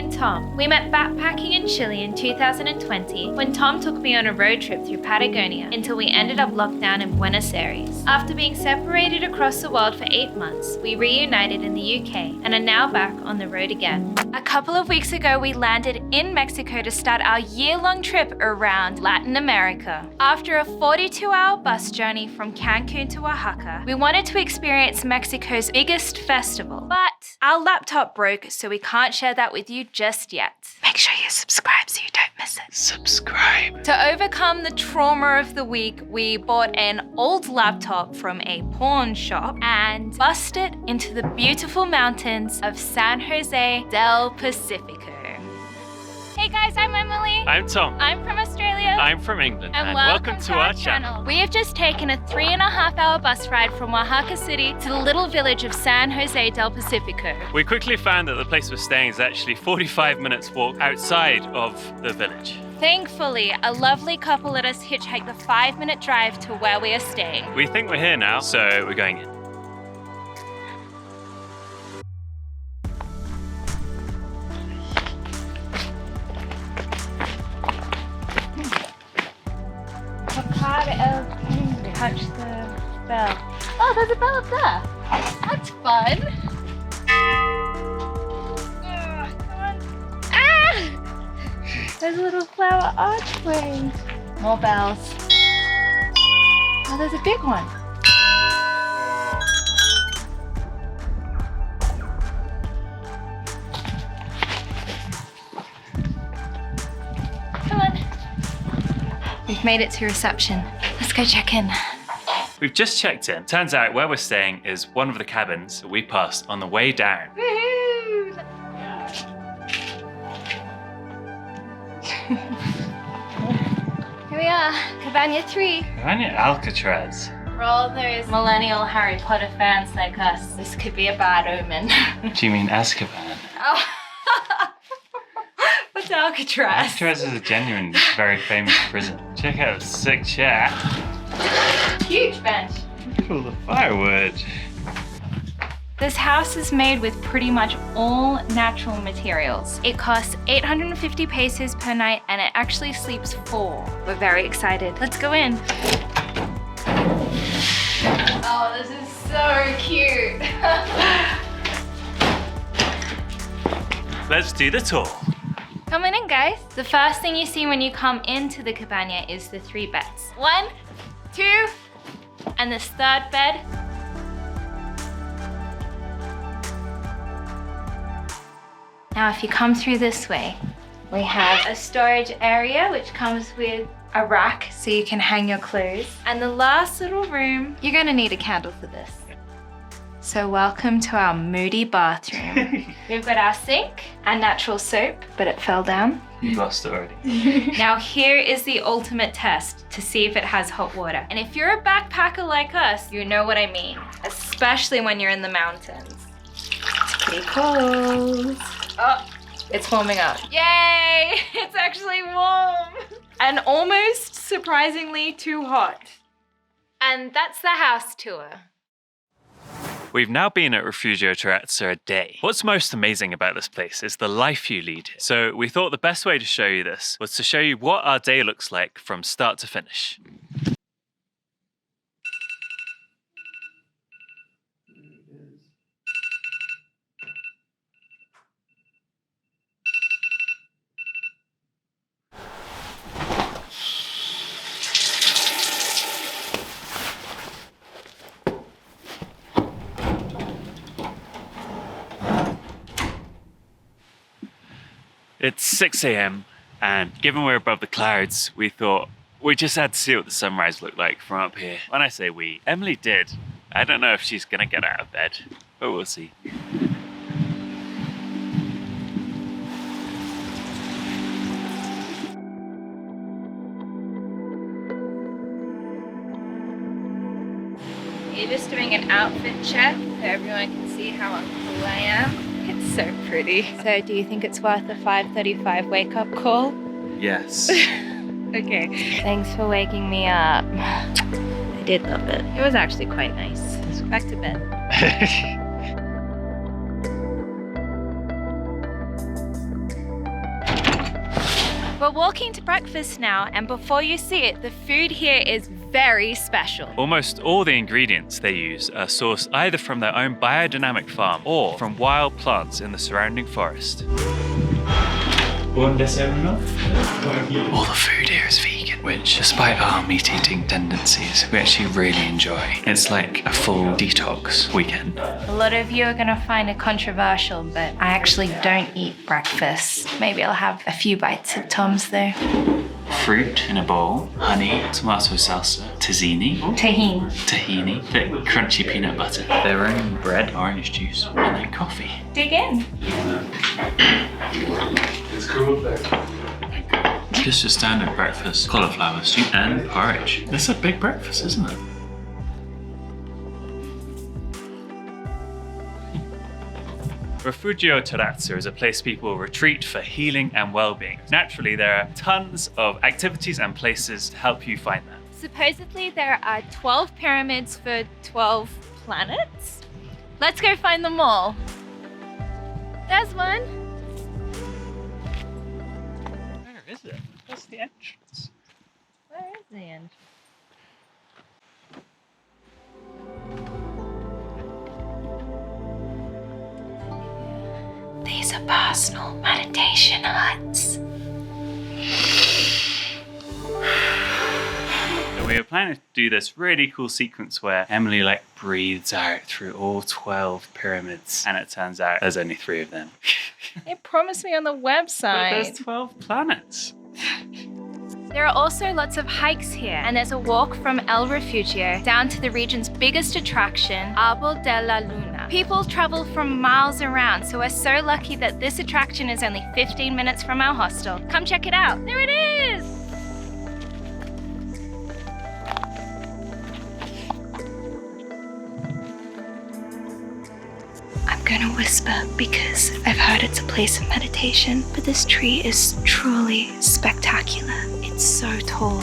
and Tom. We met backpacking in Chile in 2020 when Tom took me on a road trip through Patagonia until we ended up locked down in Buenos Aires. After being separated across the world for 8 months, we reunited in the UK and are now back on the road again. A couple of weeks ago, we landed in Mexico to start our year-long trip around Latin America. After a 42-hour bus journey from Cancun to Oaxaca, we wanted to experience Mexico's biggest festival, but our laptop broke, so we can't share that with you just yet. Make sure you subscribe so you don't miss it. Subscribe. To overcome the trauma of the week, we bought an old laptop from a pawn shop and bussed it into the beautiful mountains of San Jose Del Pacifico. Hey guys, I'm Emily. I'm Tom. I'm from Australia. I'm from England. And welcome to our channel. We have just taken a 3.5-hour bus ride from Oaxaca City to the little village of San Jose del Pacifico. We quickly found that the place we're staying is actually 45 minutes walk outside of the village. Thankfully, a lovely couple let us hitchhike the 5-minute drive to where we are staying. We think we're here now, so we're going in. Touch the bell. Oh, there's a bell up there. That's fun. Come on. Ah! There's a little flower archway. More bells. Oh, there's a big one. Come on. We've made it to reception. Let's go check in. We've just checked in. Turns out where we're staying is one of the cabins that we passed on the way down. Woohoo! Here we are, Cabana 3. Cabana Alcatraz. For all those millennial Harry Potter fans like us, this could be a bad omen. Do you mean Azkaban? Oh. What's Alcatraz? Alcatraz is a genuine, very famous prison. Check out the sick chair. Huge bench. Look at all the firewood. This house is made with pretty much all natural materials. It costs 850 pesos per night and it actually sleeps 4. We're very excited. Let's go in. Oh, this is so cute. Let's do the tour. Come on in, guys. The first thing you see when you come into the cabana is the 3 beds. 1, 2, and this 3rd bed. Now, if you come through this way, we have a storage area which comes with a rack so you can hang your clothes. And the last little room, you're gonna need a candle for this. So welcome to our moody bathroom. We've got our sink and natural soap, but it fell down. You lost it already. Now here is the ultimate test to see if it has hot water. And if you're a backpacker like us, you know what I mean, especially when you're in the mountains. It's pretty cold. Oh, it's warming up. Yay! It's actually warm. And almost surprisingly too hot. And that's the house tour. We've now been at Refugio Terraza a day. What's most amazing about this place is the life you lead here. So we thought the best way to show you this was to show you what our day looks like from start to finish. It's 6 a.m. and given we're above the clouds, we thought we just had to see what the sunrise looked like from up here. When I say we, Emily did. I don't know if she's gonna get out of bed, but we'll see. You're just doing an outfit check so everyone can see how uncool I am. It's so pretty. So do you think it's worth a 5:35 wake up call? Yes. Okay. Thanks for waking me up. I did love it. It was actually quite nice. Let's go back to bed. We're walking to breakfast now, and before you see it, the food here is very special. Almost all the ingredients they use are sourced either from their own biodynamic farm or from wild plants in the surrounding forest. All the food here is vegan, which, despite our meat-eating tendencies, we actually really enjoy. It's like a full detox weekend. A lot of you are going to find it controversial, but I actually don't eat breakfast. Maybe I'll have a few bites of Tom's though. Fruit in a bowl, honey, tomato salsa, tahini, thick crunchy peanut butter, their own bread, orange juice, and then coffee. Dig in. It's cool there. Just a standard breakfast, cauliflower soup and porridge. That's a big breakfast, isn't it? Refugio Terraza is a place people retreat for healing and well-being. Naturally, there are tons of activities and places to help you find that. Supposedly there are 12 pyramids for 12 planets. Let's go find them all. There's one. Where is it? Where's the entrance? Where is the entrance? These are personal meditation huts. So we were planning to do this really cool sequence where Emily breathes out through all 12 pyramids, and it turns out there's only 3 of them. They promised me on the website. But there's 12 planets. There are also lots of hikes here, and there's a walk from El Refugio down to the region's biggest attraction, Arbol de la Luna. People travel from miles around, so we're so lucky that this attraction is only 15 minutes from our hostel. Come check it out. There it is! I'm gonna whisper because I've heard it's a place of meditation, but this tree is truly spectacular. It's so tall.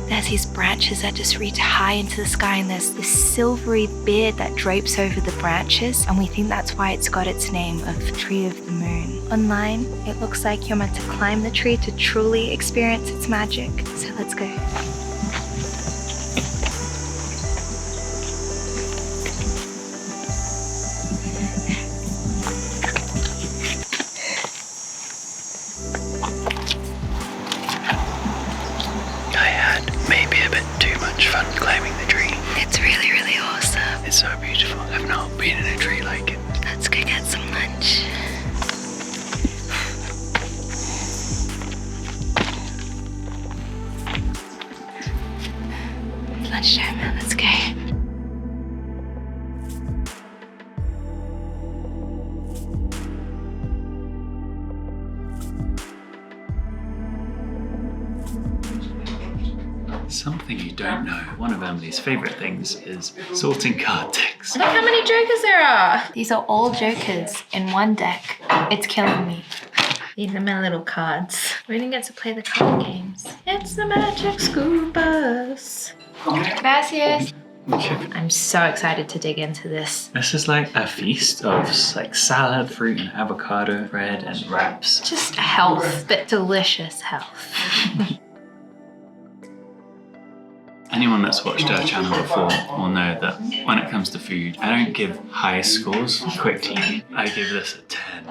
There's these branches that just reach high into the sky, and there's this silvery beard that drapes over the branches, and we think that's why it's got its name of Tree of the Moon. Online, it looks like you're meant to climb the tree to truly experience its magic. So let's go. Maybe a bit too much fun climbing the tree. It's really, really awesome. It's so beautiful. I've not been in a tree like it. Let's go get some lunch. Lunchtime, let's go. Something you don't know. One of Emily's favourite things is sorting card decks. Look how many jokers there are. These are all jokers in one deck. It's killing me. These are my little cards. We didn't get to play the card games. It's the magic school bus. Gracias. I'm so excited to dig into this. This is like a feast of salad, fruit and avocado, bread and wraps. Just health, but delicious health. Anyone that's watched our channel before will know that when it comes to food, I don't give high scores quickly. I give this a 10.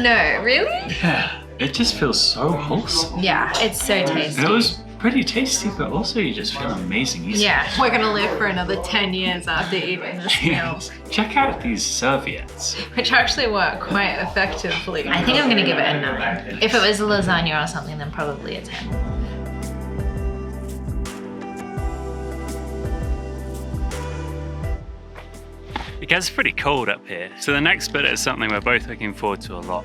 No, really? Yeah, it just feels so wholesome. Yeah, it's so tasty. It was pretty tasty, but also you just feel amazing eating. Yeah, we're gonna live for another 10 years after eating this meal. Yes. Check out these serviettes. Which actually work quite effectively. I think I'm gonna give it a 9. If it was a lasagna or something, then probably a 10. It gets pretty cold up here, so the next bit is something we're both looking forward to a lot.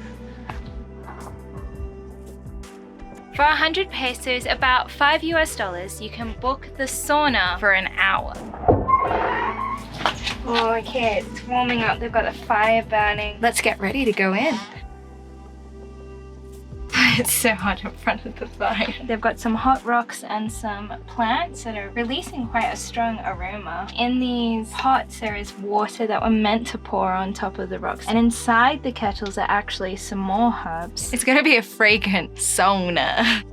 For 100 pesos, about $5 US, you can book the sauna for an hour. Oh, okay, it's warming up. They've got the fire burning. Let's get ready to go in. It's so hot in front of the fire. They've got some hot rocks and some plants that are releasing quite a strong aroma. In these pots there is water that were meant to pour on top of the rocks, and inside the kettles are actually some more herbs. It's gonna be a fragrant sauna.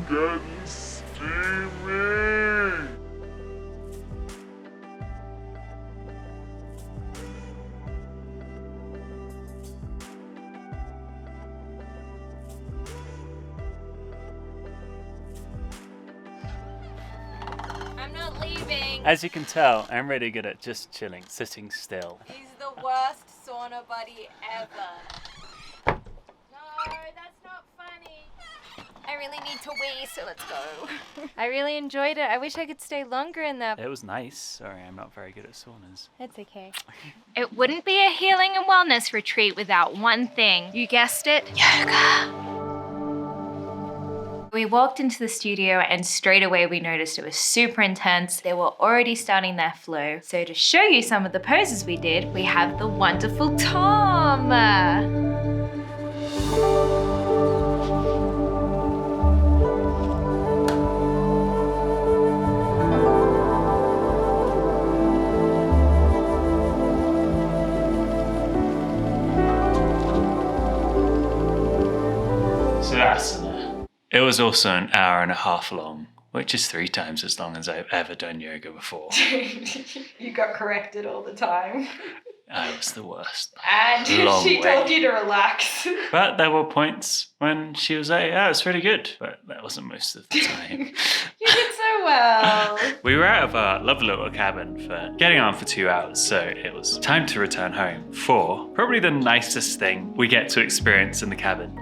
Getting steamy. I'm not leaving. As you can tell, I'm really good at just chilling, sitting still. He's the worst sauna buddy ever. No, that's not funny. I really need to wee, so let's go. I really enjoyed it. I wish I could stay longer in there. It was nice. Sorry, I'm not very good at saunas. It's okay. It wouldn't be a healing and wellness retreat without one thing. You guessed it, yoga. We walked into the studio and straight away we noticed it was super intense. They were already starting their flow. So to show you some of the poses we did, we have the wonderful Tom. It was also an hour and a half long, which is 3 times as long as I've ever done yoga before. You got corrected all the time. I was the worst. And she told you to relax. But there were points when she was like, yeah, it's really good. But that wasn't most of the time. You did so well. We were out of our lovely little cabin for getting on for 2 hours, so it was time to return home for probably the nicest thing we get to experience in the cabin.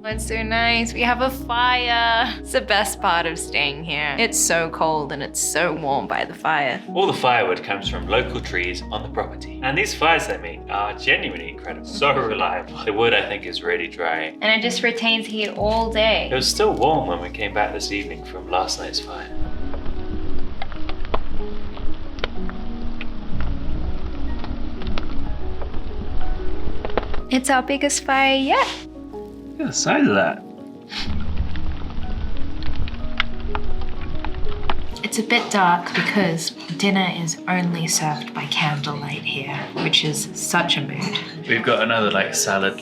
It's so nice. We have a fire. It's the best part of staying here. It's so cold and it's so warm by the fire. All the firewood comes from local trees on the property. And these fires they make are genuinely incredible. So reliable. The wood, I think, is really dry. And it just retains heat all day. It was still warm when we came back this evening from last night's fire. It's our biggest fire yet. Look at the size of that. It's a bit dark because dinner is only served by candlelight here, which is such a mood. We've got another salad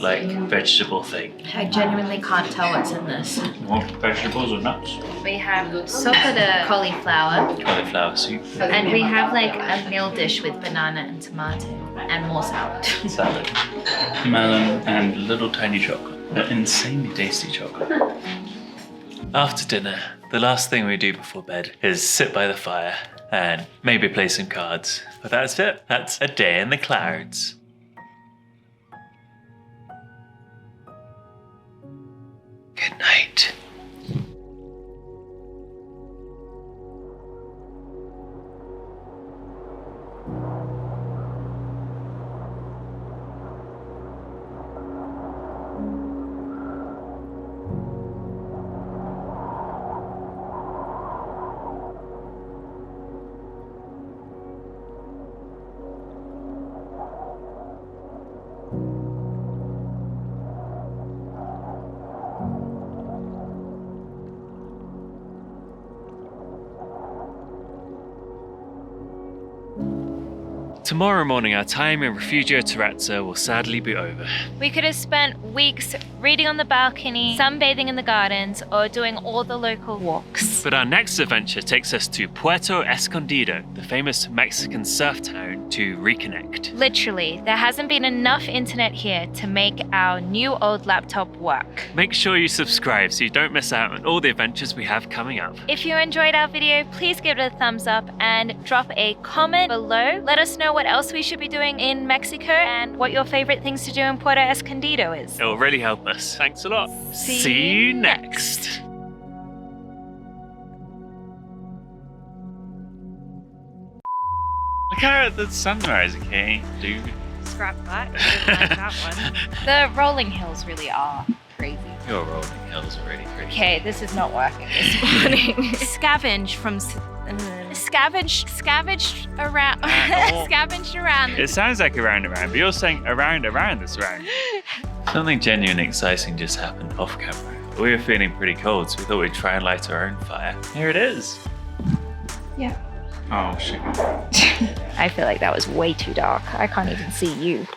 vegetable thing. I genuinely can't tell what's in this. More vegetables or nuts? We have sopa de cauliflower. Cauliflower soup. And we have a meal dish with banana and tomato and more salad. Salad. Melon and little tiny chocolate. An insanely tasty chocolate. After dinner, the last thing we do before bed is sit by the fire and maybe play some cards. But that's it. That's a day in the clouds. Good night. Tomorrow morning, our time in Refugio Terraza will sadly be over. We could have spent weeks reading on the balcony, sunbathing in the gardens, or doing all the local walks. But our next adventure takes us to Puerto Escondido, the famous Mexican surf town, to reconnect. Literally, there hasn't been enough internet here to make our new old laptop work. Make sure you subscribe so you don't miss out on all the adventures we have coming up. If you enjoyed our video, please give it a thumbs up and drop a comment below. Let us know what else we should be doing in Mexico and what your favorite things to do in Puerto Escondido is. It will really help us. Thanks a lot. See you next. Look out at the sunrise, okay, dude? Scrap that. I didn't like that one. The rolling hills really are crazy. Your rolling hills are really crazy. Okay, this is not working this morning. Scavenge from scavenged around. Scavenged around. It sounds like around, but you're saying around this round. Something genuinely exciting just happened off camera. We were feeling pretty cold, so we thought we'd try and light our own fire. Here it is. Yeah. Oh, shit. I feel like that was way too dark. I can't even see you.